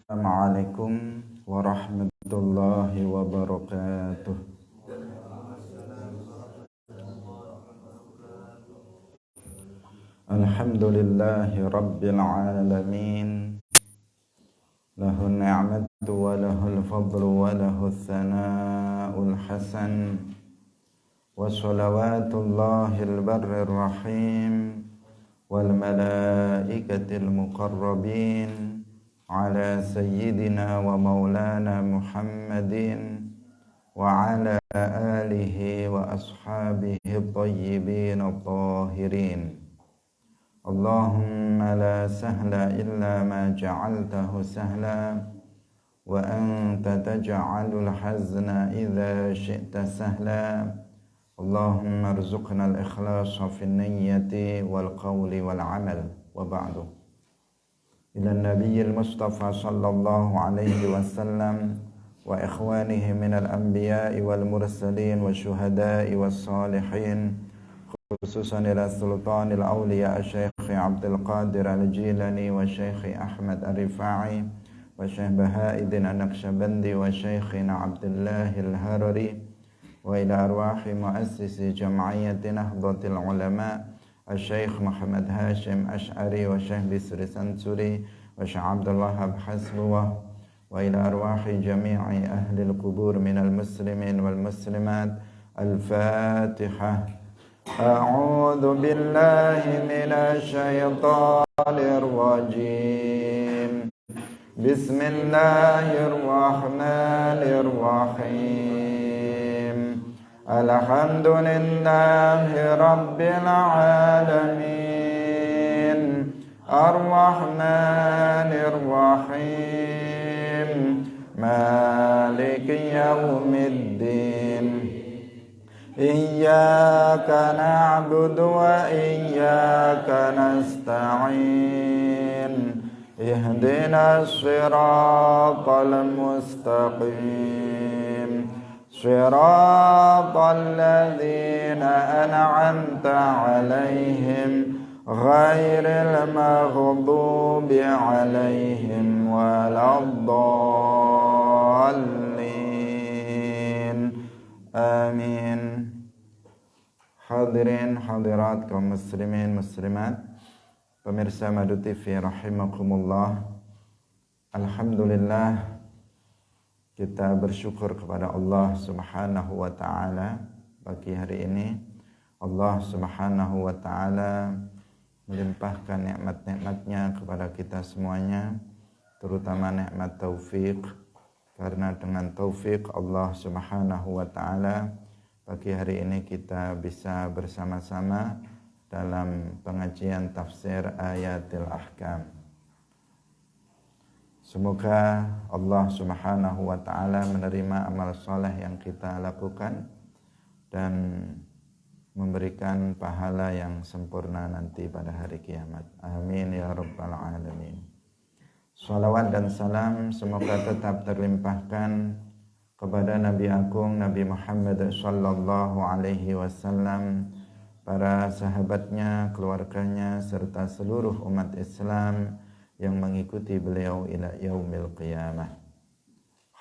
Assalamualaikum warahmatullahi wabarakatuh. Alhamdulillahi rabbil alamin. Lahu ni'matu wa lahul fadlu wa lahu thana'ul hasan. Wa salawatullahil barrir rahim wal malaikatil muqarrabin ala sayyidina wa maulana Muhammadin wa ala alihi wa ashabihi at-tayyibin at-tahirin. Allahumma la sahla illa ma ja'altahu sahla wa anta taj'alul hazna idza syi'ta sahla. Allahumma arzuqna al-ikhlasa fi niyyati wal qawli wal amal wa ba'du. Ila nabiyil mustafa sallallahu alaihi wasallam wa ikhwanihi minal anbiya'i wal mursalin wa syuhada'i was salihin, khususan ila sultanil awliya Syekh Abdul Qadir Al-Jilani wa Syekh Ahmad Ar-Rifa'i wa Syekh Bahauddin An-Naqsyabandi wa Syekhina Abdullah Al-Harari wa ila arwahi muassisi jam'iyyati Nahdlatul Ulama Syekh Muhammad Hashim Ash'ari wa Syekh Bisri Sansuri wa Syekh Abdullah Hasbuwah wa ila arwahi jami'i ahli al-qubur minal muslimin wal muslimat. Al-Fatihah. A'udzu billahi minasy syaithanir rajim. Bismillahirrahmanirrahim. Alhamdulillahi rabbil alamin. Ar-Rahmanir Rahim. Maliki yaumiddin. Iyyaka na'budu wa iyyaka nasta'in. Ihdinas siratal mustaqim. Siratal ladzina an'amta 'alaihim ghairil maghdubi 'alaihim waladdallin. Amin. Hadirin hadirat kaum muslimin muslimat, pemirsa Madu TV rahimakumullah. Alhamdulillah, kita bersyukur kepada Allah Subhanahu wa taala pagi hari ini. Allah Subhanahu wa taala melimpahkan nikmat-nikmatnya kepada kita semuanya, terutama nikmat taufik. Karena dengan taufik Allah Subhanahu wa taala pagi hari ini kita bisa bersama-sama dalam pengajian tafsir ayatil ahkam. Semoga Allah Subhanahu wa taala menerima amal soleh yang kita lakukan dan memberikan pahala yang sempurna nanti pada hari kiamat. Amin ya rabbal alamin. Salawat dan salam semoga tetap terlimpahkan kepada Nabi Agung Nabi Muhammad sallallahu alaihi wasallam, para sahabatnya, keluarganya, serta seluruh umat Islam yang mengikuti beliau ila yaumil qiyamah.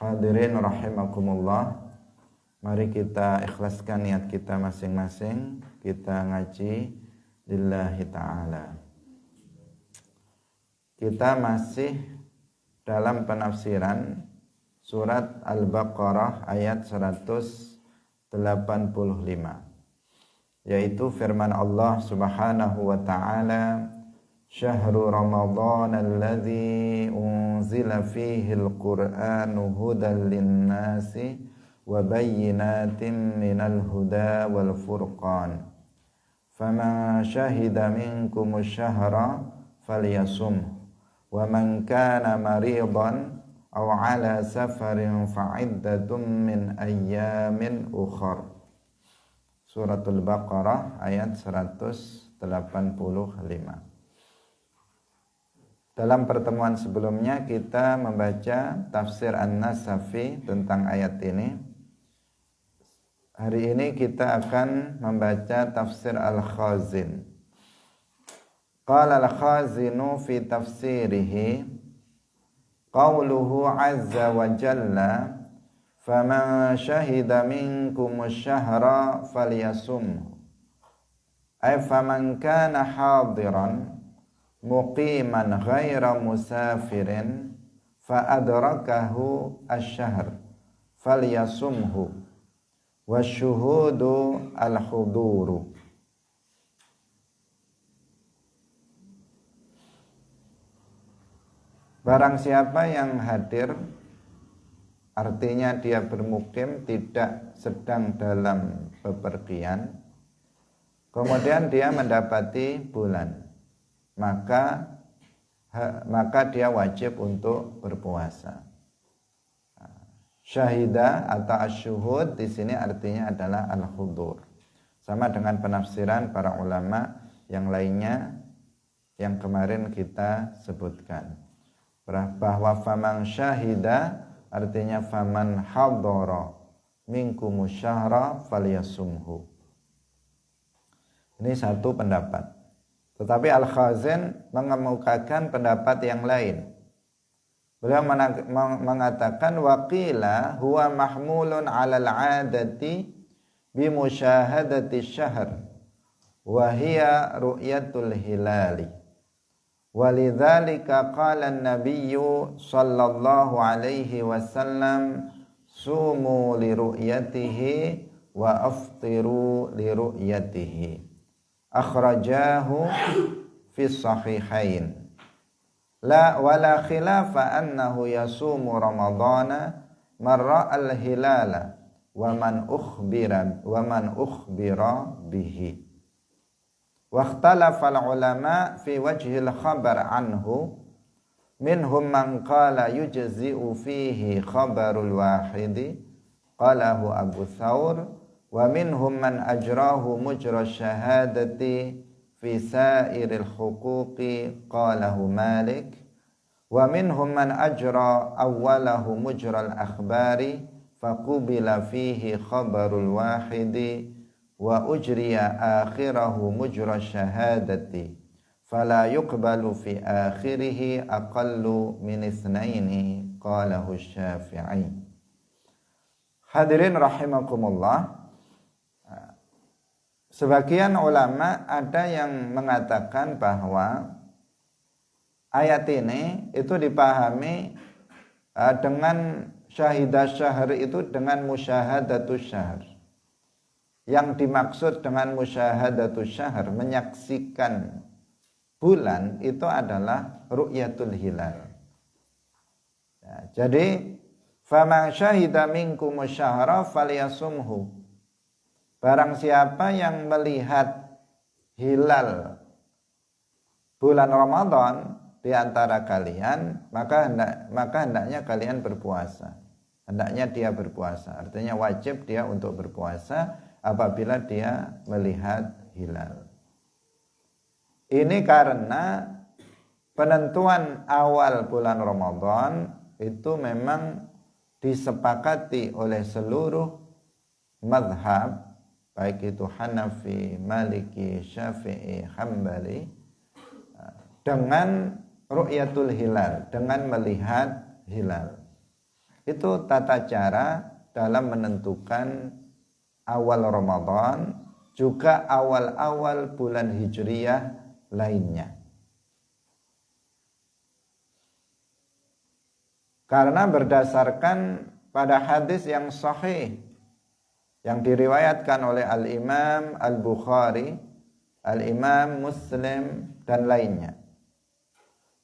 Hadirin rahimakumullah, mari kita ikhlaskan niat kita masing-masing, kita ngaji lillahi ta'ala. Kita masih dalam penafsiran surat Al-Baqarah ayat 185, yaitu firman Allah Subhanahu wa ta'ala, Syahrul Ramadan alladzi unzila fihi al-Qur'anu hudan lin-nasi wa bayyinatin minal huda wal furqan. Faman syahida minkumus syahra falyasum wa man kana maridan aw ala safarin fa'iddatun min ayyamin ukhar. Suratul Baqarah ayat 185. Dalam pertemuan sebelumnya kita membaca tafsir An-Nasafi tentang ayat ini. Hari ini kita akan membaca tafsir Al-Khazin. Qala al-Khazinu fi tafsirihi Qauluhu azza wa jalla, faman syahida minkumus syahra falyasumhu. Ay faman kana hadiran muqiman ghaira musafirin fa adrakahu asy-syahr falyasumhu wasyuhudu al-huduru. Barang siapa yang hadir, artinya dia bermukim, tidak sedang dalam bepergian, kemudian dia mendapati bulan, maka dia wajib untuk berpuasa. Syahida atau asyuhud di sini artinya adalah al-hudur. Sama dengan penafsiran para ulama yang lainnya yang kemarin kita sebutkan. Bahwa faman syahida artinya faman hadara minkumus syahra falyasumhu. Ini satu pendapat. Tetapi Al-Khazin mengemukakan pendapat yang lain. Beliau mengatakan waqila huwa mahmulun 'alal 'adati bi musyahadati syahr wa hiya ru'yatul hilali. Walidzalika qala an-nabiyyu sallallahu alaihi wasallam sumu li ru'yatihi wa aftiru li ru'yatihi. Akhrajahu fi sahihain. La wala khilafa annahu yasumu ramadhana man ra'al hilala wa man ukhbira bihi. Wakhtalafa al-ulama fi wajhil khabar anhu, minhum man qala yujzi'u fihi khabarul wahidi qalahu Abu Thawr, wa minhum man ajrahu mujra syahadati fi sairil huquqi qalahu Malik, wa minhum man ajra awwalahu mujral akhbari faqubila fihi khabarul wahidi wa ujriya akhirahu mujra syahadati fala yuqbalu fi akhirih aqallu min itsnaini qalahu Syafi'i. Hadirin rahimakumullah, sebagian ulama ada yang mengatakan bahwa ayat ini itu dipahami dengan syahidah syahr itu dengan musyahadatus syahr. Yang dimaksud dengan musyahadatus syahr, menyaksikan bulan, itu adalah ru'yatul hilal. Ya, jadi faman syahida minkumus syahra falyasumhu. Barang siapa yang melihat hilal bulan Ramadan di antara kalian, maka hendaknya kalian berpuasa. Hendaknya dia berpuasa. Artinya wajib dia untuk berpuasa apabila dia melihat hilal. Ini karena penentuan awal bulan Ramadan itu memang disepakati oleh seluruh mazhab, baik itu Hanafi, Maliki, Syafi'i, Hambali, dengan ru'yatul hilal, dengan melihat hilal. Itu tata cara dalam menentukan awal Ramadan, juga awal-awal bulan Hijriyah lainnya. Karena berdasarkan pada hadis yang sahih yang diriwayatkan oleh Al-Imam Al-Bukhari, Al-Imam Muslim dan lainnya,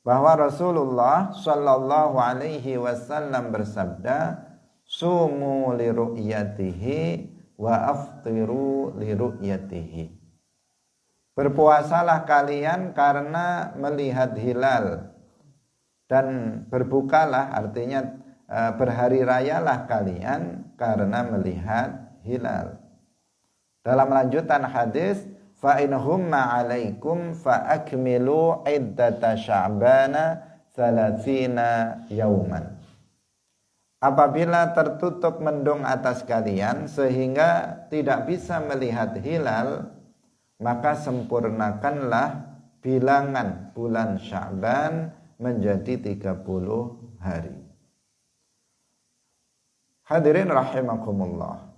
bahwa Rasulullah sallallahu alaihi wasallam bersabda, sumu li ru'yatihi wa aftiru li ru'yatihi. Berpuasalah kalian karena melihat hilal, dan berbukalah, artinya berhari rayalah kalian karena melihat hilal. Dalam lanjutan hadis, fa in humma alaikum fa akmilu iddata sya'bana 30 yauman. Apabila tertutup mendung atas kalian sehingga tidak bisa melihat hilal, maka sempurnakanlah bilangan bulan Sya'ban menjadi 30 hari. Hadirin rahimakumullah.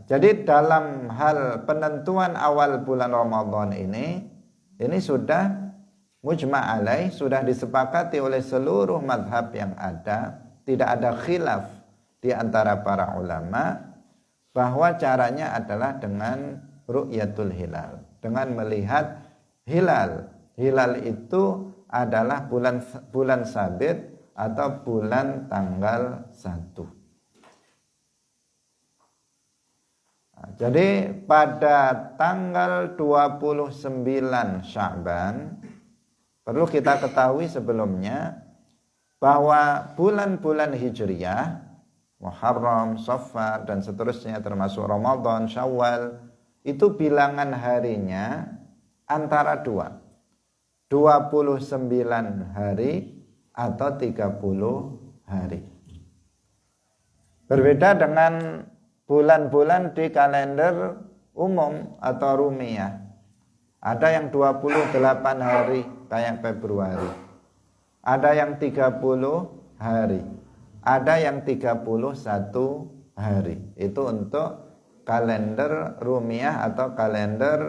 Jadi dalam hal penentuan awal bulan Ramadan ini sudah mujma' alaih, sudah disepakati oleh seluruh mazhab yang ada, tidak ada khilaf di antara para ulama bahwa caranya adalah dengan ru'yatul hilal, dengan melihat hilal. Hilal itu adalah bulan sabit atau bulan tanggal 1. Jadi pada tanggal 29 Sya'ban perlu kita ketahui sebelumnya bahwa bulan-bulan Hijriyah, Muharram, Safar dan seterusnya termasuk Ramadan, Syawal, itu bilangan harinya antara 29 hari atau 30 hari. Berbeda dengan bulan-bulan di kalender umum atau Rumiyah. Ada yang 28 hari kayak Februari. Ada yang 30 hari. Ada yang 31 hari. Itu untuk kalender Rumiyah atau kalender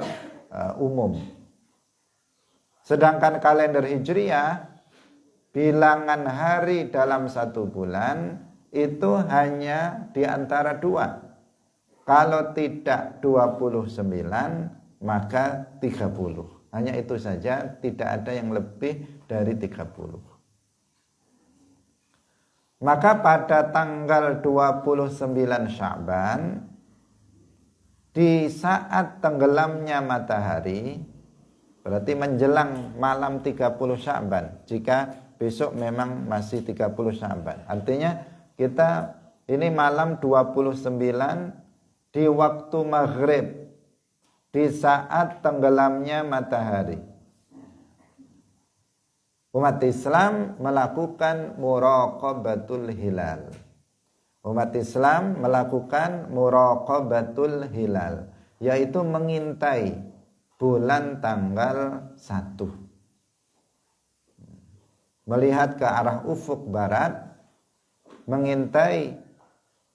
umum. Sedangkan kalender Hijriyah, bilangan hari dalam satu bulan itu hanya di antara 2. Kalau tidak 29 maka 30. Hanya itu saja, tidak ada yang lebih dari 30. Maka pada tanggal 29 Sya'ban, di saat tenggelamnya matahari, berarti menjelang malam 30 Sya'ban, jika besok memang masih 30 Sya'ban. Artinya kita ini malam 29 di waktu maghrib, di saat tenggelamnya matahari. Umat Islam melakukan muraqabatul hilal. Umat Islam melakukan muraqabatul hilal, yaitu mengintai bulan tanggal 1. Melihat ke arah ufuk barat, mengintai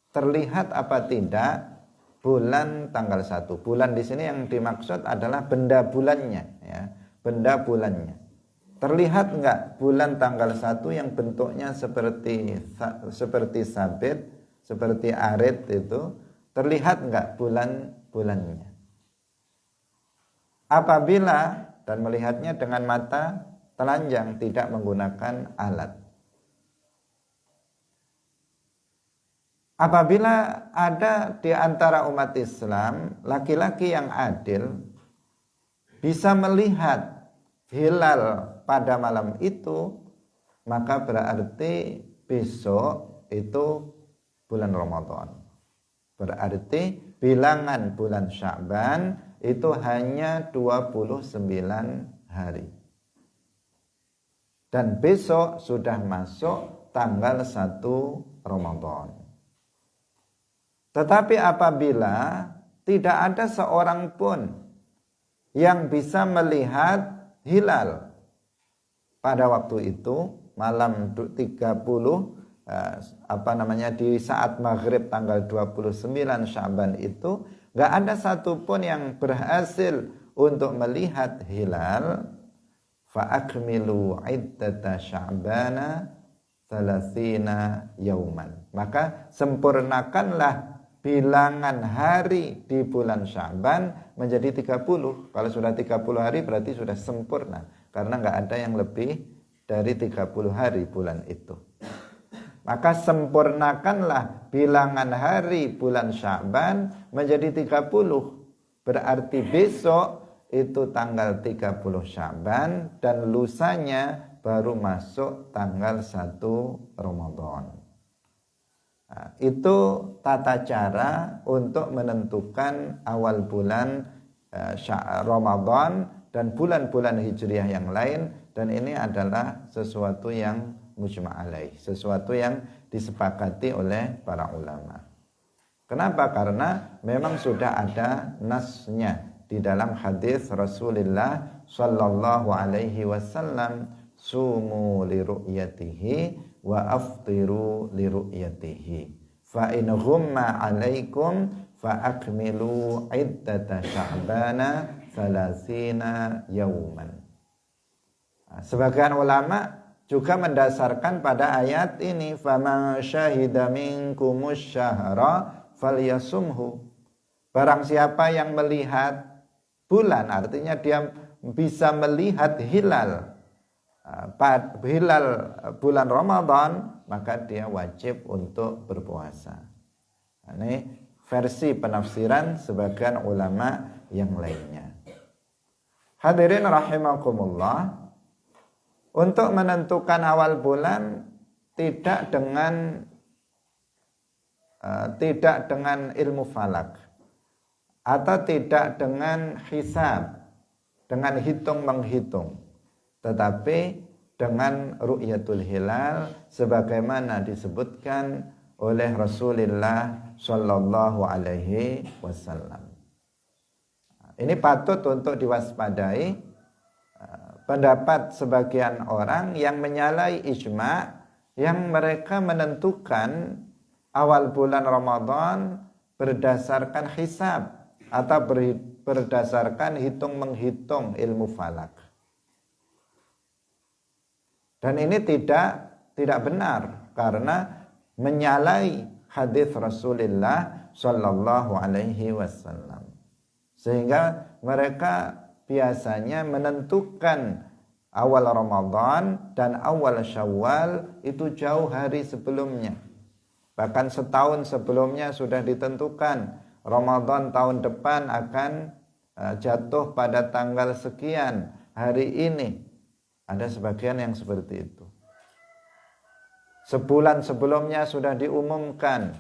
terlihat apa tidak bulan tanggal 1. Bulan di sini yang dimaksud adalah benda bulannya, ya, benda bulannya. Terlihat enggak bulan tanggal 1 yang bentuknya seperti sabit, seperti arit itu, terlihat enggak bulannya? Apabila, dan melihatnya dengan mata telanjang, tidak menggunakan alat. Apabila ada di antara umat Islam laki-laki yang adil bisa melihat hilal pada malam itu, maka berarti besok itu bulan Ramadan. Berarti bilangan bulan Sya'ban itu hanya 29 hari. Dan besok sudah masuk tanggal 1 Ramadan. Tetapi apabila tidak ada seorang pun yang bisa melihat hilal pada waktu itu, malam 30 di saat maghrib tanggal 29 Sya'ban itu, gak ada satupun yang berhasil untuk melihat hilal, fa'akmilu iddata Sya'bana 30 yauman. Maka sempurnakanlah bilangan hari di bulan Sya'ban menjadi 30. Kalau sudah 30 hari berarti sudah sempurna, karena gak ada yang lebih dari 30 hari bulan itu. Maka sempurnakanlah bilangan hari bulan Sya'ban menjadi 30. Berarti besok itu tanggal 30 Sya'ban dan lusanya baru masuk tanggal 1 Ramadan. Nah, itu tata cara untuk menentukan awal bulan Ramadan dan bulan-bulan Hijriah yang lain, dan ini adalah sesuatu yang mujma' alaih, sesuatu yang disepakati oleh para ulama. Kenapa? Karena memang sudah ada nasnya di dalam hadis Rasulullah sallallahu alaihi wasallam, sumu li ru'yatihi wa aftiru li ru'yatihi. Fa in ghumma 'alaikum fa akmilu iddata sya'bana 30 yauman. Sebagian ulama juga mendasarkan pada ayat ini, faman syahida minkumus syahra falyasumhu. Barang siapa yang melihat bulan, artinya dia bisa melihat hilal bulan Ramadan, maka dia wajib untuk berpuasa. Ini versi penafsiran sebagian ulama yang lainnya. Hadirin rahimakumullah, untuk menentukan awal bulan tidak dengan ilmu falak atau tidak dengan hisab, dengan hitung menghitung, tetapi dengan ru'yatul hilal sebagaimana disebutkan oleh Rasulullah sallallahu alaihi wasallam. Ini patut untuk diwaspadai pendapat sebagian orang yang menyalahi ijma', yang mereka menentukan awal bulan Ramadan berdasarkan hisab atau berdasarkan hitung menghitung ilmu falak. Dan ini tidak benar, karena menyalahi hadis Rasulullah sallallahu alaihi wasallam. Sehingga mereka biasanya menentukan awal Ramadan dan awal Syawal itu jauh hari sebelumnya. Bahkan setahun sebelumnya sudah ditentukan Ramadan tahun depan akan jatuh pada tanggal sekian hari ini. Ada sebagian yang seperti itu. Sebulan sebelumnya sudah diumumkan,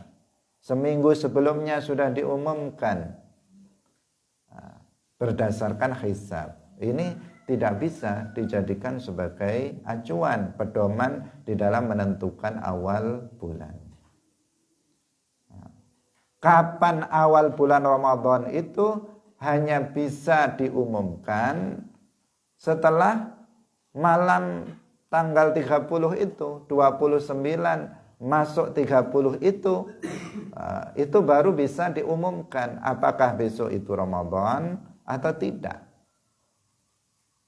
seminggu sebelumnya sudah diumumkan, berdasarkan hisab. Ini tidak bisa dijadikan sebagai acuan, pedoman di dalam menentukan awal bulan. Kapan awal bulan Ramadan itu hanya bisa diumumkan setelah malam tanggal 30 itu, 29 masuk 30 itu baru bisa diumumkan apakah besok itu Ramadan atau tidak.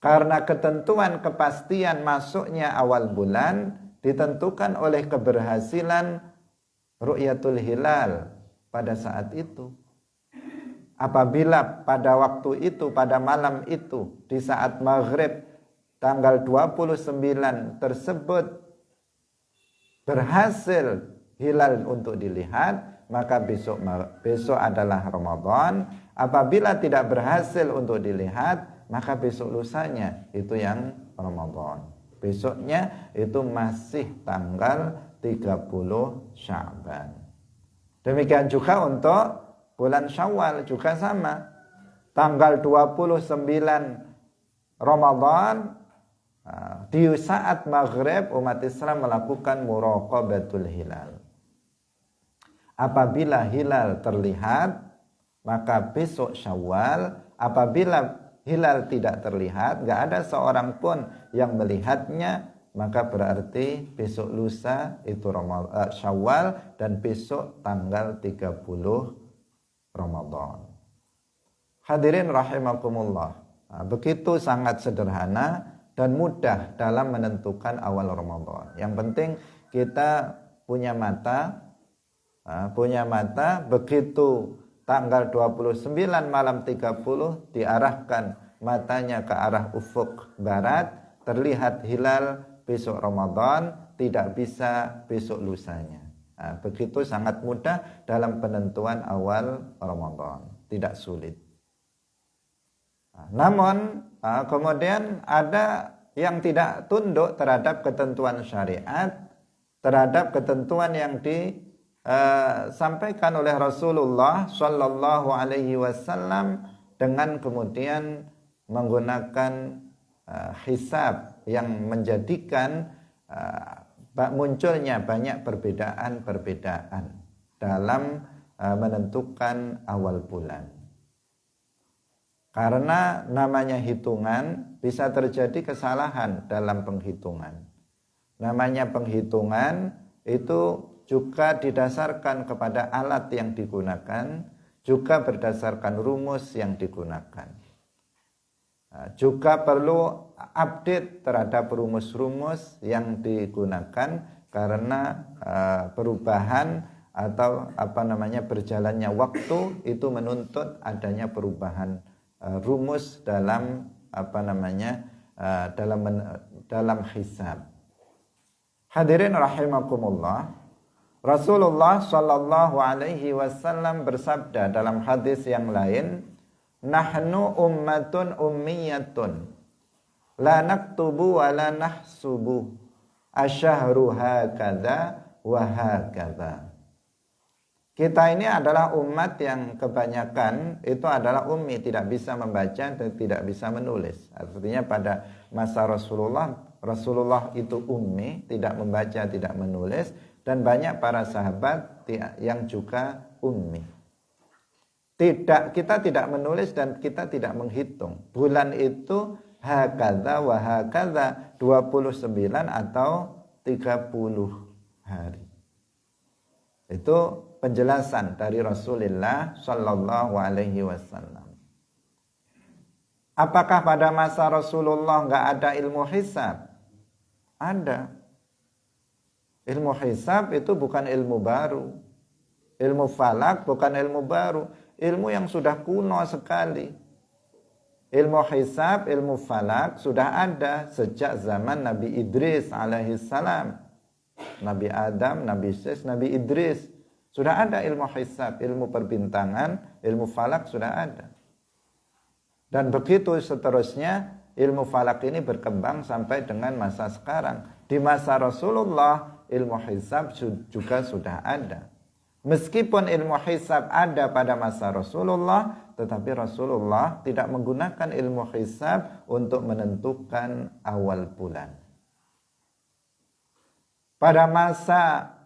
Karena ketentuan kepastian masuknya awal bulan ditentukan oleh keberhasilan ru'yatul hilal pada saat itu. Apabila pada waktu itu, pada malam itu, di saat maghrib tanggal 29 tersebut berhasil hilal untuk dilihat, maka besok adalah Ramadan. Apabila tidak berhasil untuk dilihat, maka besok lusanya itu yang Ramadan. Besoknya itu masih tanggal 30 Sya'ban. Demikian juga untuk bulan Syawal juga sama. Tanggal 29 Ramadan, di saat maghrib umat Islam melakukan muraqabatul hilal. Apabila hilal terlihat, maka besok Syawal. Apabila hilal tidak terlihat, gak ada seorang pun yang melihatnya, maka berarti besok lusa itu Syawal, dan besok tanggal 30 Ramadan. Hadirin rahimakumullah. Begitu sangat sederhana dan mudah dalam menentukan awal Ramadan. Yang penting kita punya mata, begitu tanggal 29 malam 30 diarahkan matanya ke arah ufuk barat, terlihat hilal besok Ramadan, tidak bisa besok lusanya. Begitu sangat mudah dalam penentuan awal Ramadan, tidak sulit. Namun kemudian ada yang tidak tunduk terhadap ketentuan syariat, terhadap ketentuan yang disampaikan oleh Rasulullah Sallallahu Alaihi Wasallam, dengan kemudian menggunakan hisab yang menjadikan munculnya banyak Karena namanya hitungan bisa terjadi kesalahan dalam penghitungan. Namanya penghitungan itu juga didasarkan kepada alat yang digunakan, juga berdasarkan rumus yang digunakan. Juga perlu update terhadap rumus-rumus yang digunakan karena perubahan atau berjalannya waktu itu menuntut adanya perubahan rumus dalam dalam hisab. Hadirin rahimakumullah, Rasulullah Shallallahu Alaihi Wasallam bersabda dalam hadis yang lain, nahnu ummatun ummiyatun, la naktubu wa la nahsubu, asyahru hakadha wa hakadha. Kita ini adalah umat yang kebanyakan itu adalah ummi, tidak bisa membaca dan tidak bisa menulis. Artinya pada masa Rasulullah itu ummi, tidak membaca, tidak menulis, dan banyak para sahabat yang juga ummi. Kita tidak menulis dan kita tidak menghitung. Bulan itu hakadha wa hakadha, 29 atau 30 hari. Itu penjelasan dari Rasulullah Shallallahu Alaihi Wasallam. Apakah pada masa Rasulullah nggak ada ilmu hisab? Ada. Ilmu hisab itu bukan ilmu baru. Ilmu falak bukan ilmu baru. Ilmu yang sudah kuno sekali. Ilmu hisab, ilmu falak sudah ada sejak zaman Nabi Idris alaihissalam. Nabi Adam, Nabi Sis, Nabi Idris. Sudah ada ilmu hisab, ilmu perbintangan, ilmu falak sudah ada. Dan begitu seterusnya, ilmu falak ini berkembang sampai dengan masa sekarang. Di masa Rasulullah, ilmu hisab juga sudah ada. Meskipun ilmu hisab ada pada masa Rasulullah, tetapi Rasulullah tidak menggunakan ilmu hisab untuk menentukan awal bulan. Pada masa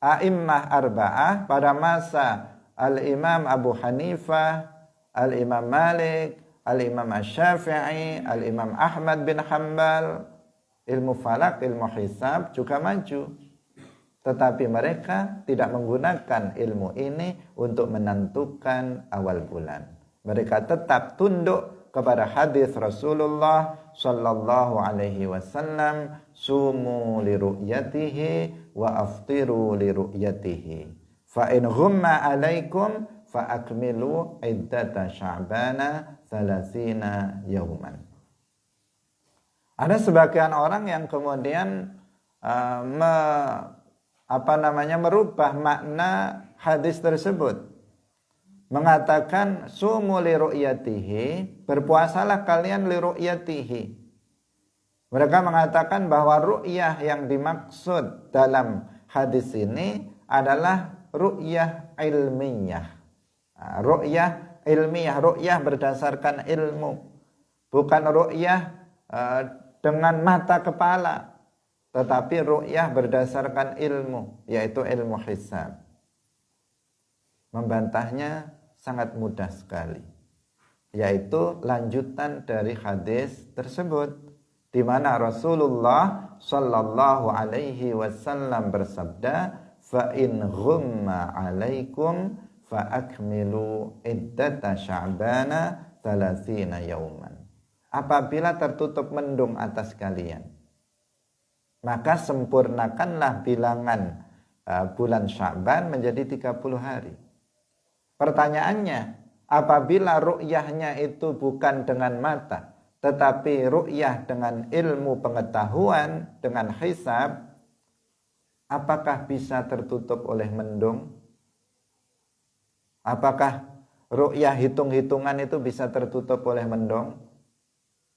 A'immah Arba'ah, pada masa Al-Imam Abu Hanifah, Al-Imam Malik, Al-Imam Asy-Syafi'i, Al-Imam Ahmad bin Hanbal, ilmu falak, ilmu hisab juga maju. Tetapi mereka tidak menggunakan ilmu ini untuk menentukan awal bulan. Mereka tetap tunduk kepada hadis Rasulullah Sallallahu Alaihi Wasallam, sumu li ru'yatihi wa aftiru li ru'yatihi. Fa in ghumma alaikum fa akmilu iddata Sya'bana 30 yauman. Ada sebagian orang yang kemudian merubah makna hadis tersebut. Mengatakan sumu li ru'yatihi, berpuasalah kalian li ru'yatihi. Mereka mengatakan bahwa ru'yah yang dimaksud dalam hadis ini adalah ru'yah ilmiyah. Ru'yah ilmiyah, ru'yah berdasarkan ilmu. Bukan ru'yah dengan mata kepala, tetapi ru'yah berdasarkan ilmu, yaitu ilmu hisab. Membantahnya sangat mudah sekali, yaitu lanjutan dari hadis tersebut, di mana Rasulullah Sallallahu Alaihi Wasallam bersabda, fa in ghumma alaikum fa akmilu iddata Sya'bana 30 yauman. Apabila tertutup mendung atas kalian, maka sempurnakanlah bilangan bulan Sya'ban menjadi 30 hari. Pertanyaannya, apabila ru'yahnya itu bukan dengan mata, tetapi ru'yah dengan ilmu pengetahuan, dengan hisab, apakah bisa tertutup oleh mendung? Apakah ru'yah hitung-hitungan itu bisa tertutup oleh mendung?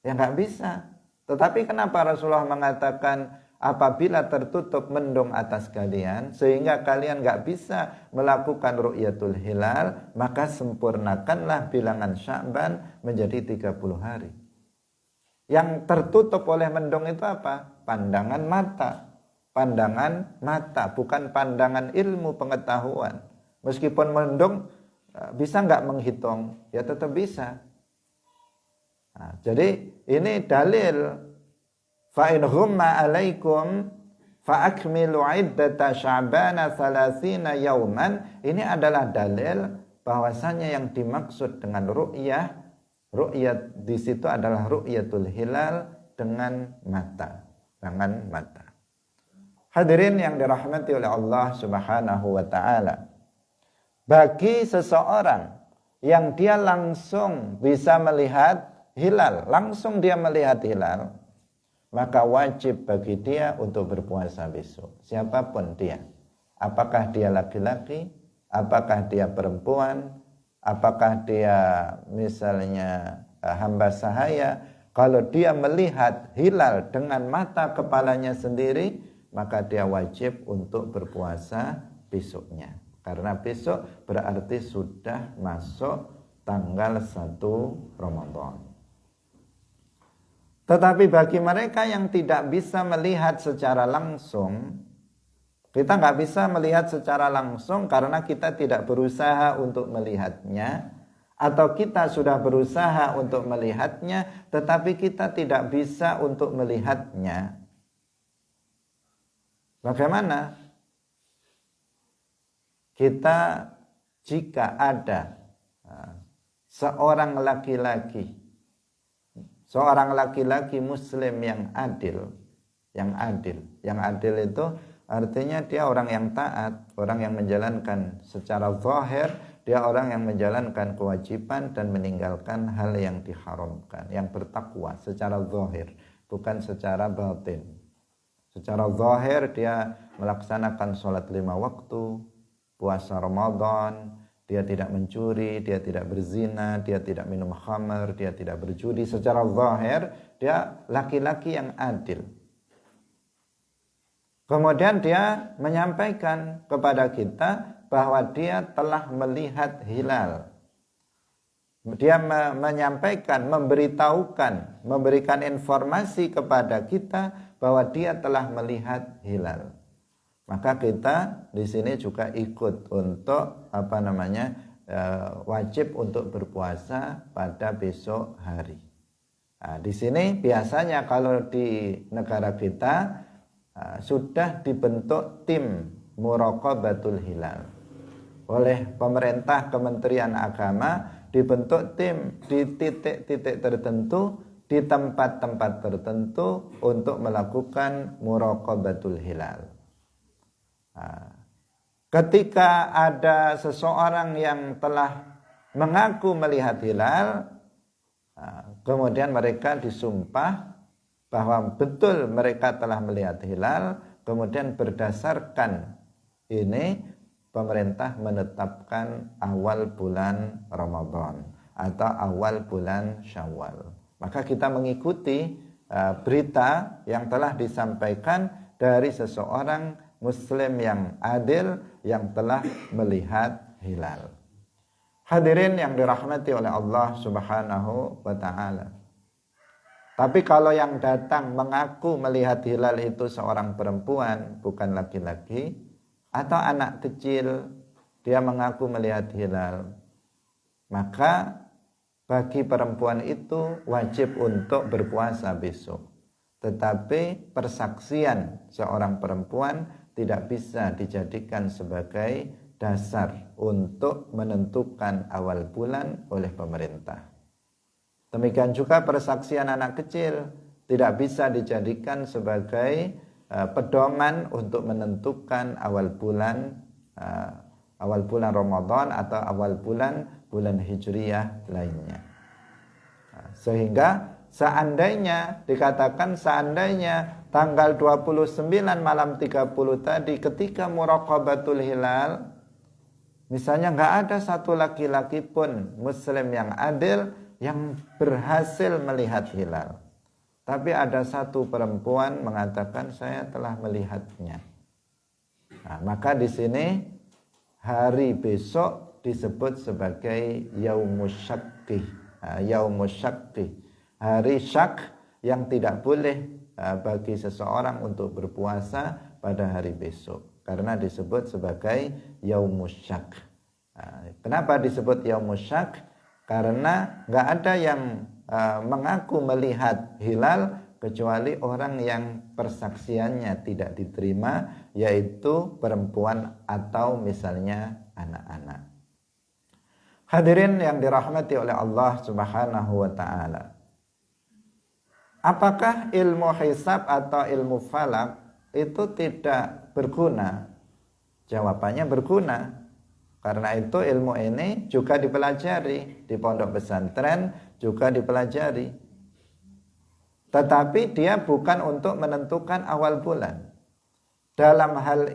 Ya nggak bisa. Tetapi kenapa Rasulullah mengatakan apabila tertutup mendung atas kalian sehingga kalian nggak bisa melakukan ru'yatul hilal, maka sempurnakanlah bilangan Sya'ban menjadi 30 hari. Yang tertutup oleh mendung itu apa? Pandangan mata. Pandangan mata, bukan pandangan ilmu pengetahuan. Meskipun mendung, bisa nggak menghitung? Ya tetap bisa. Jadi ini dalil fa in ghumma alaikum fa akmilu iddata sya'bana 30 yauman. Ini adalah dalil bahwasanya yang dimaksud dengan ru'yat di situ adalah ru'yatul hilal dengan mata. Hadirin yang dirahmati oleh Allah Subhanahu wa taala. Bagi seseorang yang dia langsung bisa melihat hilal, langsung dia melihat hilal, maka wajib bagi dia untuk berpuasa besok. Siapapun dia. Apakah dia laki-laki, apakah dia perempuan, apakah dia misalnya hamba sahaya, kalau dia melihat hilal dengan mata kepalanya sendiri, maka dia wajib untuk berpuasa besoknya. Karena besok berarti sudah masuk tanggal 1 Ramadan. Tetapi bagi mereka yang tidak bisa melihat secara langsung, kita nggak bisa melihat secara langsung karena kita tidak berusaha untuk melihatnya, atau kita sudah berusaha untuk melihatnya, tetapi kita tidak bisa untuk melihatnya. Bagaimana? Kita jika ada seorang laki-laki muslim yang adil itu artinya dia orang yang taat, orang yang menjalankan secara zahir, dia orang yang menjalankan kewajiban dan meninggalkan hal yang diharamkan, yang bertakwa secara zahir, bukan secara batin. Secara zahir dia melaksanakan sholat 5 waktu, puasa Ramadan, dia tidak mencuri, dia tidak berzina, dia tidak minum khamar, dia tidak berjudi. Secara zahir dia laki-laki yang adil. Kemudian dia menyampaikan kepada kita bahwa dia telah melihat hilal. Dia menyampaikan, memberitahukan, memberikan informasi kepada kita bahwa dia telah melihat hilal. Maka kita di sini juga ikut untuk wajib untuk berpuasa pada besok hari. Nah, di sini biasanya kalau di negara kita sudah dibentuk tim muraqabatul hilal oleh pemerintah, Kementerian Agama, dibentuk tim di titik-titik tertentu, di tempat-tempat tertentu untuk melakukan muraqabatul hilal. Ketika ada seseorang yang telah mengaku melihat hilal, kemudian mereka disumpah bahwa betul mereka telah melihat hilal, kemudian berdasarkan ini pemerintah menetapkan awal bulan Ramadan atau awal bulan Syawal. Maka kita mengikuti berita yang telah disampaikan dari seseorang Muslim yang adil yang telah melihat hilal. Hadirin yang dirahmati oleh Allah Subhanahu wa ta'ala. Tapi kalau yang datang mengaku melihat hilal itu seorang perempuan, bukan laki-laki, atau anak kecil, dia mengaku melihat hilal, maka bagi perempuan itu wajib untuk berpuasa besok. Tetapi persaksian seorang perempuan tidak bisa dijadikan sebagai dasar untuk menentukan awal bulan oleh pemerintah. Demikian juga persaksian anak kecil tidak bisa dijadikan sebagai pedoman untuk menentukan awal bulan Ramadan atau awal bulan Hijriyah lainnya. Sehingga seandainya tanggal 29 malam 30 tadi ketika muraqabatul hilal, misalnya nggak ada satu laki-laki pun Muslim yang adil yang berhasil melihat hilal, tapi ada satu perempuan mengatakan saya telah melihatnya. Nah, maka di sini hari besok disebut sebagai Yaumus Syakki. Yaumus Syakki, hari syak yang tidak boleh bagi seseorang untuk berpuasa pada hari besok, karena disebut sebagai Yaumus Syak. Kenapa disebut Yaumus Syak? Karena nggak ada yang mengaku melihat hilal kecuali orang yang persaksiannya tidak diterima, yaitu perempuan atau misalnya anak-anak. Hadirin yang dirahmati oleh Allah Subhanahu wa taala. Apakah ilmu hisab atau ilmu falak itu tidak berguna? Jawabannya berguna. Karena itu ilmu ini juga dipelajari di pondok pesantren, juga dipelajari. Tetapi dia bukan untuk menentukan awal bulan. Dalam hal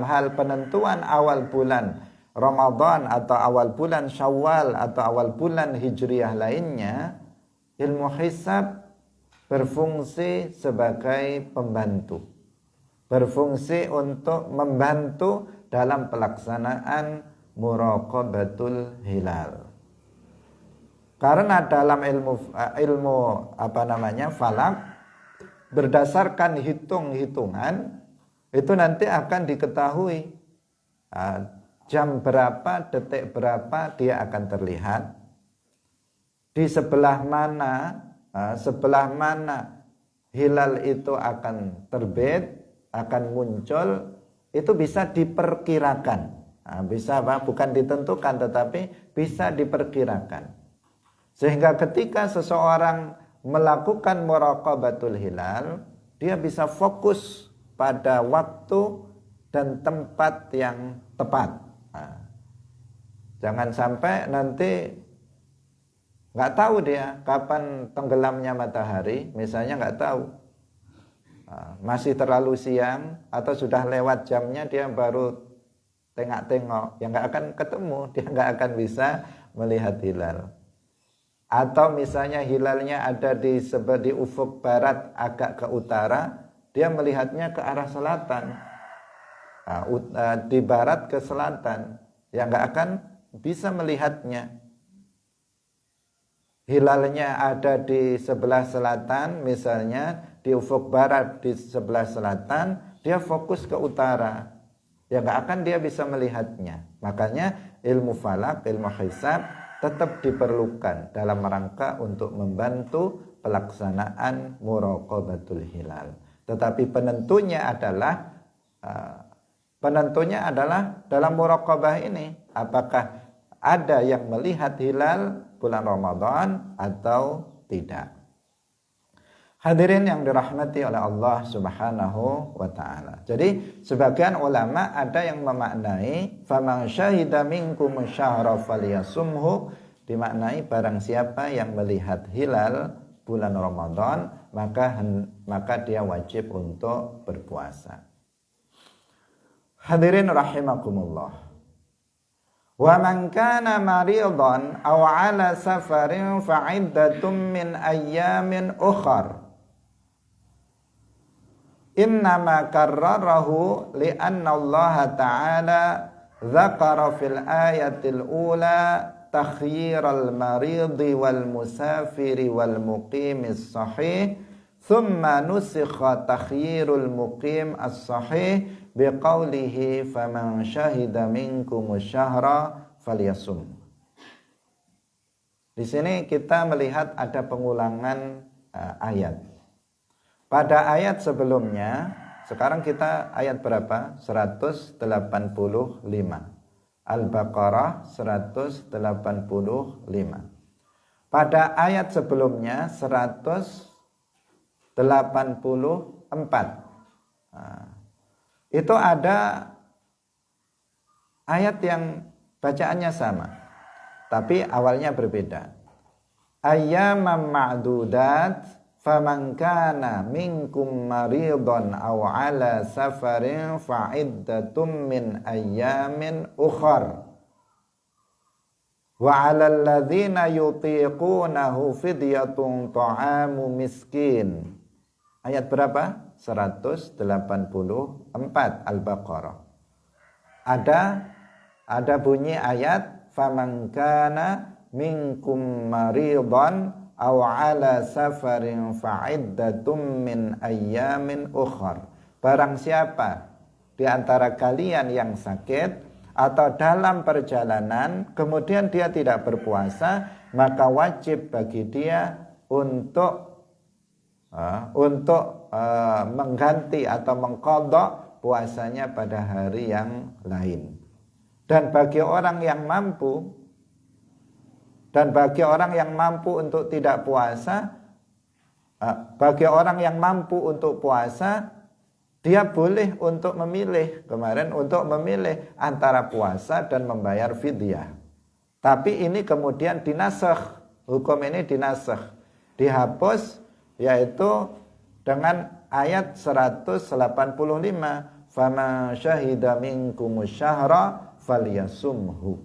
hal penentuan awal bulan Ramadan atau awal bulan Syawal atau awal bulan Hijriah lainnya, ilmu hisab berfungsi sebagai pembantu. Berfungsi untuk membantu dalam pelaksanaan muraqabatul hilal. Karena dalam ilmu falak, berdasarkan hitung-hitungan itu nanti akan diketahui jam berapa, detik berapa dia akan terlihat, di sebelah mana hilal itu akan terbit, akan muncul, itu bisa diperkirakan. Bukan ditentukan, tetapi bisa diperkirakan. Sehingga ketika seseorang melakukan muraqabatul hilal, dia bisa fokus pada waktu dan tempat yang tepat. Jangan sampai nanti nggak tahu dia kapan tenggelamnya matahari, misalnya nggak tahu. Masih terlalu siang atau sudah lewat jamnya, dia baru tengok-tengok, ya nggak akan ketemu, dia nggak akan bisa melihat hilal. Atau misalnya hilalnya ada di ufuk barat agak ke utara, dia melihatnya ke arah selatan, di barat ke selatan, ya nggak akan bisa melihatnya. Hilalnya ada di sebelah selatan, misalnya di ufuk barat di sebelah selatan, dia fokus ke utara, ya nggak akan dia bisa melihatnya. Makanya ilmu falak, ilmu hisab tetap diperlukan dalam rangka untuk membantu pelaksanaan muraqabatul hilal. Tetapi penentunya adalah dalam muraqabah ini, apakah ada yang melihat hilal bulan Ramadan atau tidak. Hadirin yang dirahmati oleh Allah Subhanahu wa taala. Jadi sebagian ulama ada yang memaknai faman syahida minkum syahra falyasumhu, dimaknai barang siapa yang melihat hilal bulan Ramadan maka dia wajib untuk berpuasa. Hadirin rahimakumullah. Wa man kana maridan aw ala safarin fa iddatun min ayyamin ukhar. Innama karrarahu li'anna Allah ta'ala dzakara fil ayatil ula takhyiral maridi wal musafiri wal muqimis sahih, thumma nusikha takhyirul muqim as-sahih biqaulihi faman syahida minkum syahra falyasum. Di sini kita melihat ada pengulangan ayat. Pada ayat sebelumnya, sekarang kita ayat berapa? 185. Al-Baqarah 185. Pada ayat sebelumnya 184. Itu ada ayat yang bacaannya sama, tapi awalnya berbeda. Ayyamam ma'dudat faman kana minkum maridan aw ala safarin fa iddatum min ayyamin ukhar wa 'alal ladzina yutiqunahu fidyatun ta'amu miskin. Ayat berapa? 184 Al-Baqarah. Ada bunyi ayat faman kana minkum maridan aw ala safarin fa'iddatum min ayyamin ukhar. Barang siapa di antara kalian yang sakit atau dalam perjalanan kemudian dia tidak berpuasa, maka wajib bagi dia untuk mengganti atau mengqadha puasanya pada hari yang lain. Dan bagi orang yang mampu untuk tidak puasa, bagi orang yang mampu untuk puasa, dia boleh untuk memilih antara puasa dan membayar fidyah. Tapi ini kemudian dinasakh, hukum ini dinasakh, dihapus, yaitu dengan ayat 185, faman syahida minkumus syahra falyasumhu.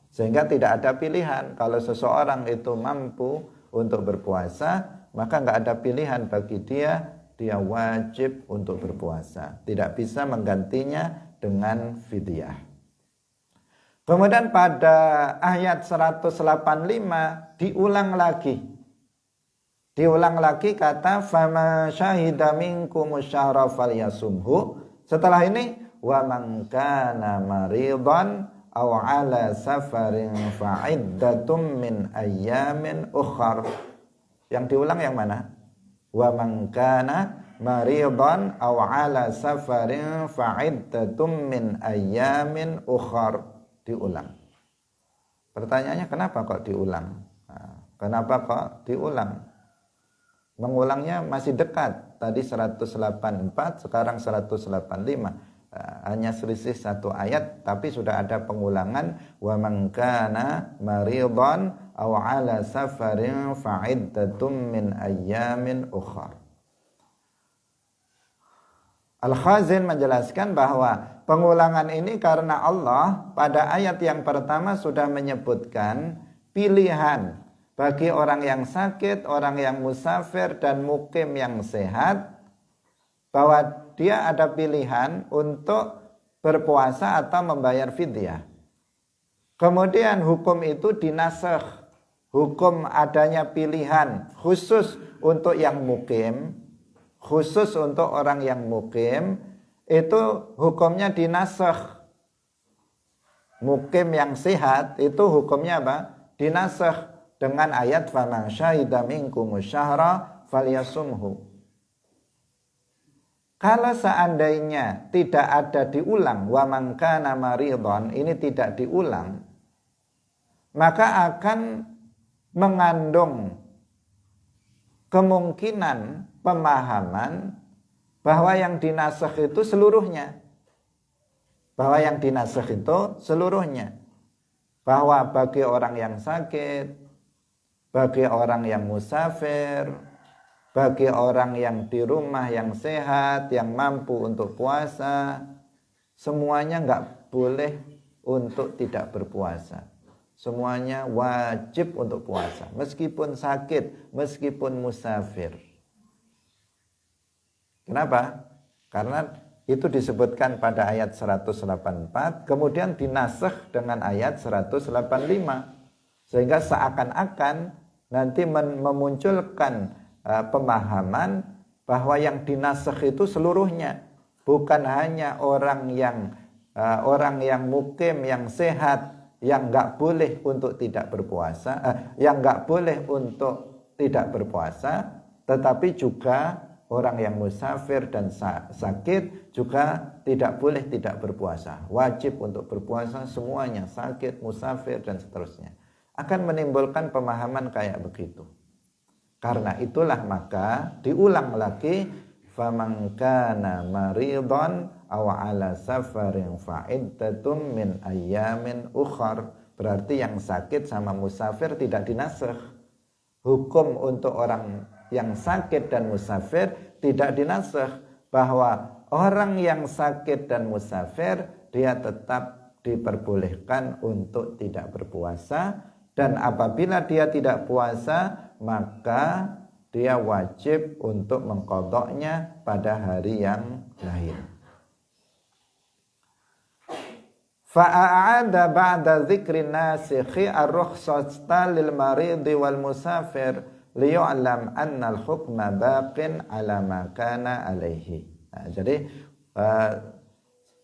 Sehingga tidak ada pilihan. Kalau seseorang itu mampu untuk berpuasa, maka enggak ada pilihan bagi dia wajib untuk berpuasa. Tidak bisa menggantinya dengan fidyah. Kemudian pada ayat 185 diulang lagi kata fama syahida minkumus syahra falyasumhu. Setelah ini wa man kana maridan aw ala safarin fa iddatum min ayyamin ukhar. Yang diulang yang mana? Wa man kana maridan aw ala safarin fa iddatum min ayyamin ukhar. Diulang. Pertanyaannya kenapa kok diulang? Mengulangnya masih dekat. Tadi 184, sekarang 185. Hanya selisih satu ayat, tapi sudah ada pengulangan. Wa man kana maridan aw ala safarin fa iddatum min ayyamin ukhar. Al-Khazin menjelaskan bahwa pengulangan ini karena Allah pada ayat yang pertama sudah menyebutkan pilihan bagi orang yang sakit, orang yang musafir dan mukim yang sehat, bahwa dia ada pilihan untuk berpuasa atau membayar fidyah. Kemudian hukum itu dinasakh, hukum adanya pilihan khusus untuk yang mukim, khusus untuk orang yang mukim, itu hukumnya dinasakh. Mukim yang sehat itu hukumnya apa? Dinasakh dengan ayat faman syahida minkumus syahra falyasumhu. Kalau seandainya tidak ada diulang, wa man kana maridhan, ini tidak diulang, maka akan mengandung kemungkinan pemahaman bahwa yang dinasakh itu seluruhnya. Bahwa bagi orang yang sakit, bagi orang yang musafir, bagi orang yang di rumah yang sehat, yang mampu untuk puasa, semuanya enggak boleh untuk tidak berpuasa. Semuanya wajib untuk puasa, meskipun sakit, meskipun musafir. Kenapa? Karena itu disebutkan pada ayat 184, kemudian dinasakh dengan ayat 185. Sehingga seakan-akan nanti memunculkan pemahaman bahwa yang dinasakh itu seluruhnya, bukan hanya orang yang mukim, yang sehat, yang enggak boleh untuk tidak berpuasa, tetapi juga orang yang musafir dan sakit juga tidak boleh tidak berpuasa. Wajib untuk berpuasa semuanya, sakit, musafir dan seterusnya. Akan menimbulkan pemahaman kayak begitu. Karena itulah maka diulang lagi faman kana maridhan aw ala safarin fa iddatum min ayyamin ukhar. Berarti yang sakit sama musafir tidak dinasakh. Hukum untuk orang yang sakit dan musafir tidak dinasakh, bahwa orang yang sakit dan musafir dia tetap diperbolehkan untuk tidak berpuasa, dan apabila dia tidak puasa maka dia wajib untuk mengqadhanya pada hari yang lain. Fa'a'ada ba'da dzikrin nasikhi ar-rukhsata lil maridi wal musafir liya'lam anna al-hukma baqin 'ala ma kana alaihi. Nah, jadi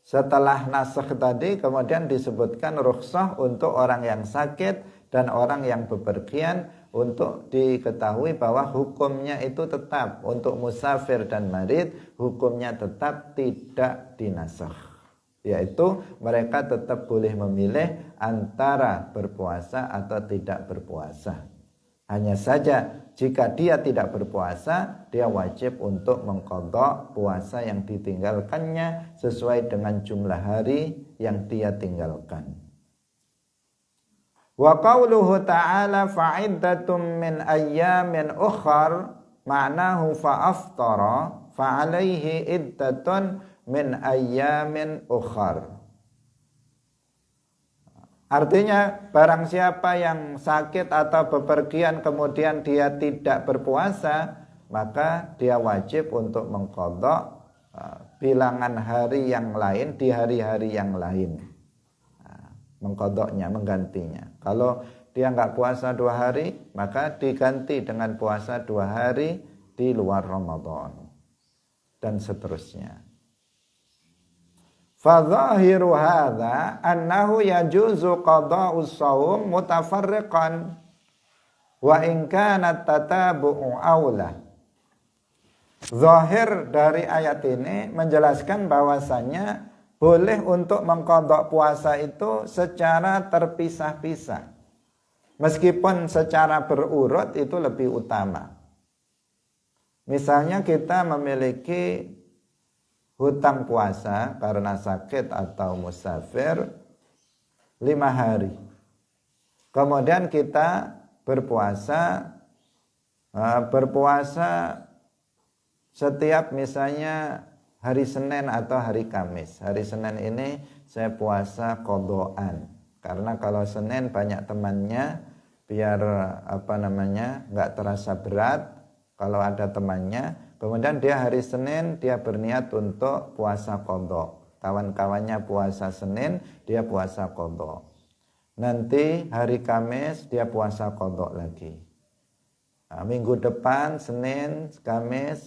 setelah nasakh tadi kemudian disebutkan rukhsah untuk orang yang sakit dan orang yang bepergian untuk diketahui bahwa hukumnya itu tetap untuk musafir dan marid, hukumnya tetap tidak dinasakh, yaitu mereka tetap boleh memilih antara berpuasa atau tidak berpuasa. Hanya saja jika dia tidak berpuasa, dia wajib untuk mengqadha puasa yang ditinggalkannya sesuai dengan jumlah hari yang dia tinggalkan. Wa qauluhu ta'ala fa'iddatum min ayyamin ukhar, ma'nahu fa'aftara fa'alaihi iddatun min ayyamin ukhar. Artinya barang siapa yang sakit atau bepergian kemudian dia tidak berpuasa, maka dia wajib untuk mengqadha bilangan hari yang lain di hari-hari yang lain. Mengqadhanya, menggantinya. Kalau dia enggak puasa 2 hari, maka diganti dengan puasa 2 hari di luar Ramadan. Dan seterusnya. Fadzahiru hadza annahu yajuzu qada'us shaum mutafarriqan wa in kana tatabu'u aula. Zahir dari ayat ini menjelaskan bahwasanya boleh untuk mengqadha puasa itu secara terpisah-pisah. Meskipun secara berurut itu lebih utama. Misalnya kita memiliki hutang puasa karena sakit atau musafir 5 hari. Kemudian kita berpuasa setiap misalnya hari Senin atau hari Kamis. Hari Senin ini saya puasa qadhaan. Karena kalau Senin banyak temannya, biar enggak terasa berat kalau ada temannya. Kemudian dia hari Senin dia berniat untuk puasa qadha. Kawan-kawannya puasa Senin, dia puasa qadha. Nanti hari Kamis dia puasa qadha lagi. Minggu depan Senin, Kamis,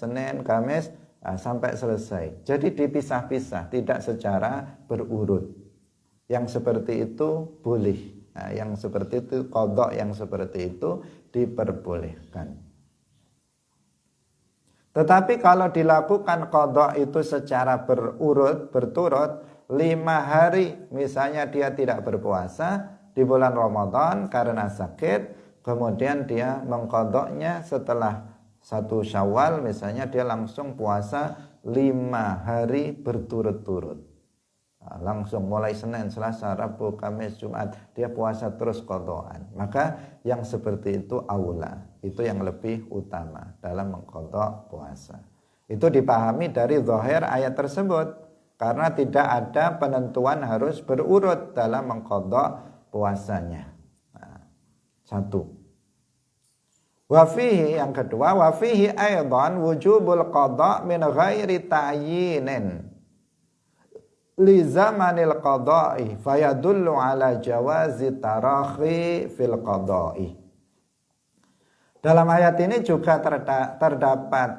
sampai selesai. Jadi dipisah-pisah, tidak secara berurut. Yang seperti itu boleh. Yang seperti itu qadha, yang seperti itu diperbolehkan. Tetapi kalau dilakukan qadha itu secara berurut, berturut 5 hari, misalnya dia tidak berpuasa di bulan Ramadan karena sakit, kemudian dia mengqadhanya setelah 1 Syawal, misalnya dia langsung puasa 5 hari berturut-turut. Langsung mulai Senin, Selasa, Rabu, Kamis, Jumat dia puasa terus qadhaan. Maka yang seperti itu aula, itu yang lebih utama dalam mengqadha puasa. Itu dipahami dari zahir ayat tersebut, karena tidak ada penentuan harus berurut dalam mengqadha puasanya. Satu. Wa fihi, yang kedua, wa fihi aidan wujubul qadha min ghairi ta'yinin li zamanil qada'i fayadullu ala jawazi tarakhi fil qada'i. Dalam ayat ini juga terdapat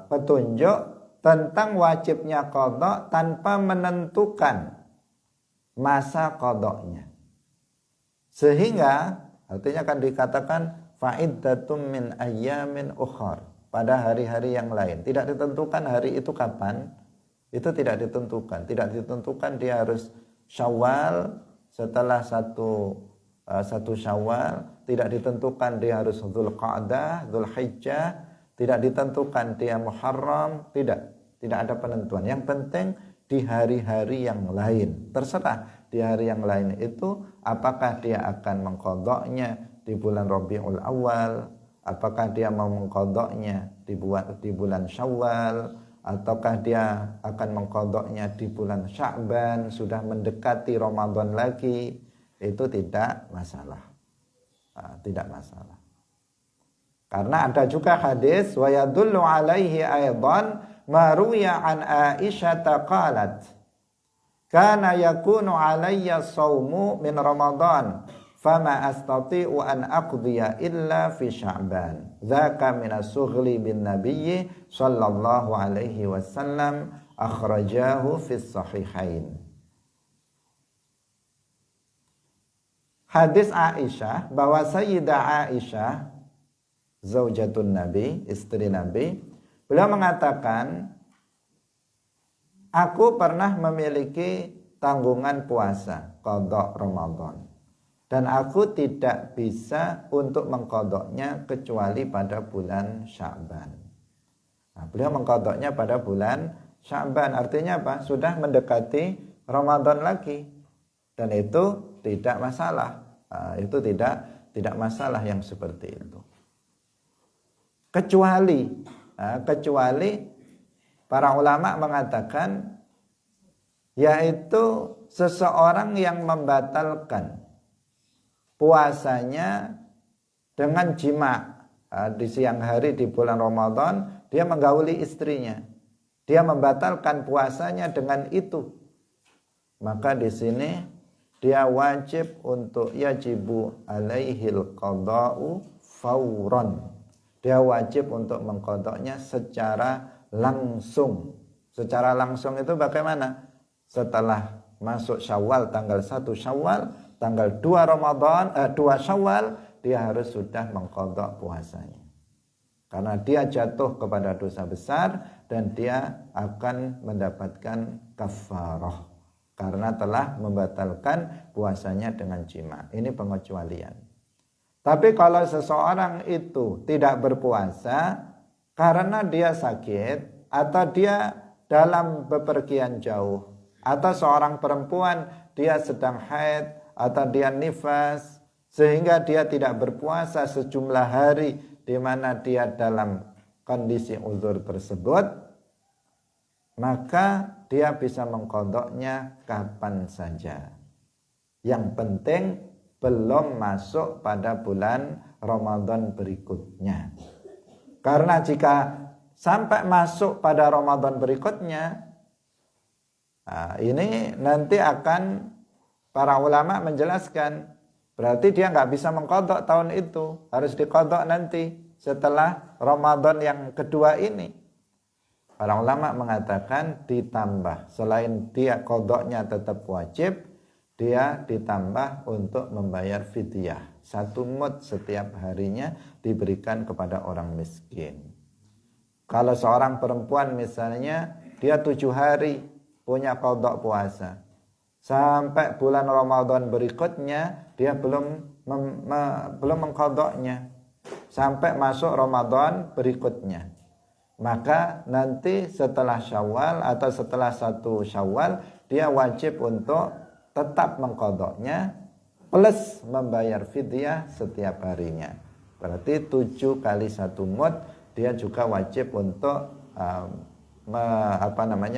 petunjuk tentang wajibnya qadha tanpa menentukan masa qadhanya. Sehingga artinya akan dikatakan fa'iddatum min ayyamin ukhar, pada hari-hari yang lain. Tidak ditentukan hari itu kapan. Itu tidak ditentukan. Tidak ditentukan dia harus Syawal, setelah satu Syawal. Tidak ditentukan dia harus Dzulqa'dah, Dzulhijjah. Tidak ditentukan dia Muharram. Tidak ada penentuan. Yang penting di hari-hari yang lain. Terserah di hari yang lain itu apakah dia akan mengqadhanya di bulan Rabiul Awal, apakah dia mau mengqadhanya di bulan Syawal, ataukah dia akan mengqadhanya di bulan Sya'ban, sudah mendekati Ramadan lagi, itu tidak masalah. Tidak masalah. Karena ada juga hadis wa yadullu alaihi aidan ma ruwiya an Aisyah qalat kana yakunu alayya shaumu min Ramadan fama astati'u an aqdiya illa fi Sya'ban. Dzaka min as-sughli bin nabiyyi sallallahu alaihi wasallam, akhrajahu fi sahihain. hadis Aisyah bahwa Sayyidah Aisyah zaujatun Nabi, istri Nabi, beliau mengatakan, aku pernah memiliki tanggungan puasa qadha Ramadan dan aku tidak bisa untuk mengqadhanya kecuali pada bulan Sya'ban. Nah, beliau mengqadhanya pada bulan Sya'ban, artinya apa? Sudah mendekati Ramadan lagi, dan itu tidak masalah. Nah, itu tidak masalah yang seperti itu. Kecuali para ulama mengatakan, yaitu seseorang yang membatalkan puasanya dengan jima. Di siang hari di bulan Ramadan dia menggauli istrinya, dia membatalkan puasanya dengan itu, maka di sini dia wajib untuk yajibu alaihil qada'u fauran. Dia wajib untuk mengqadhanya secara langsung. Secara langsung itu bagaimana? Setelah masuk Syawal, tanggal 1 Syawal, tanggal 2 Syawal, dia harus sudah mengqadha puasanya. Karena dia jatuh kepada dosa besar dan dia akan mendapatkan kafarah karena telah membatalkan puasanya dengan jima. Ini pengecualian. Tapi kalau seseorang itu tidak berpuasa karena dia sakit atau dia dalam bepergian jauh, atau seorang perempuan dia sedang haid atau dia nifas sehingga dia tidak berpuasa sejumlah hari di mana dia dalam kondisi uzur tersebut, maka dia bisa mengqadhanya kapan saja. Yang penting belum masuk pada bulan Ramadan berikutnya. Karena jika sampai masuk pada Ramadan berikutnya, ini nanti akan para ulama menjelaskan, berarti dia nggak bisa mengqadha tahun itu, harus diqadha nanti setelah Ramadan yang kedua ini. Para ulama mengatakan ditambah, selain dia qadhanya tetap wajib, dia ditambah untuk membayar fidyah. 1 mud setiap harinya diberikan kepada orang miskin. Kalau seorang perempuan misalnya, dia 7 hari punya qadha puasa, sampai bulan Ramadan berikutnya dia belum mengqadhanya, sampai masuk Ramadan berikutnya, maka nanti setelah Syawal atau setelah 1 Syawal dia wajib untuk tetap mengqadhanya plus membayar fidyah setiap harinya. Berarti 7 kali 1 mud dia juga wajib untuk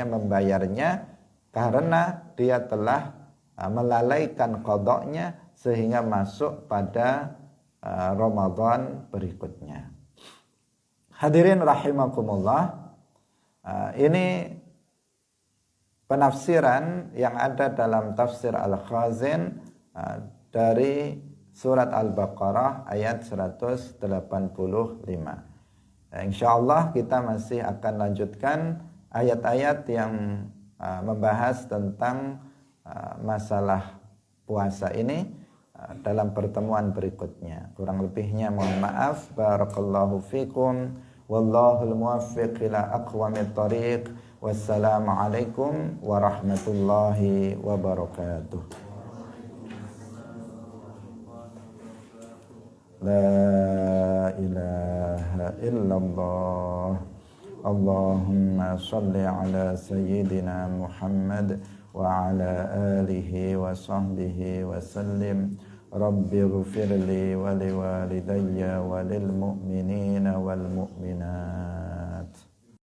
membayarnya, karena dia telah melalaikan qadhanya sehingga masuk pada Ramadan berikutnya. Hadirin rahimakumullah, ini penafsiran yang ada dalam tafsir Al-Khazin dari surat Al-Baqarah ayat 185. Insyaallah kita masih akan lanjutkan ayat-ayat yang membahas tentang masalah puasa ini dalam pertemuan berikutnya. Kurang lebihnya mohon maaf. Barakallahu fikum, wallahul muwaffiq ila aqwamit thariq. Wassalamualaikum warahmatullahi wabarakatuh. La ilaha illallah. Allahumma salli ala sayyidina Muhammad wa ala alihi wa sahbihi wa sallim. Rabbi ghfirli wa liwalidayya wa lil mu'minina wal mu'minat.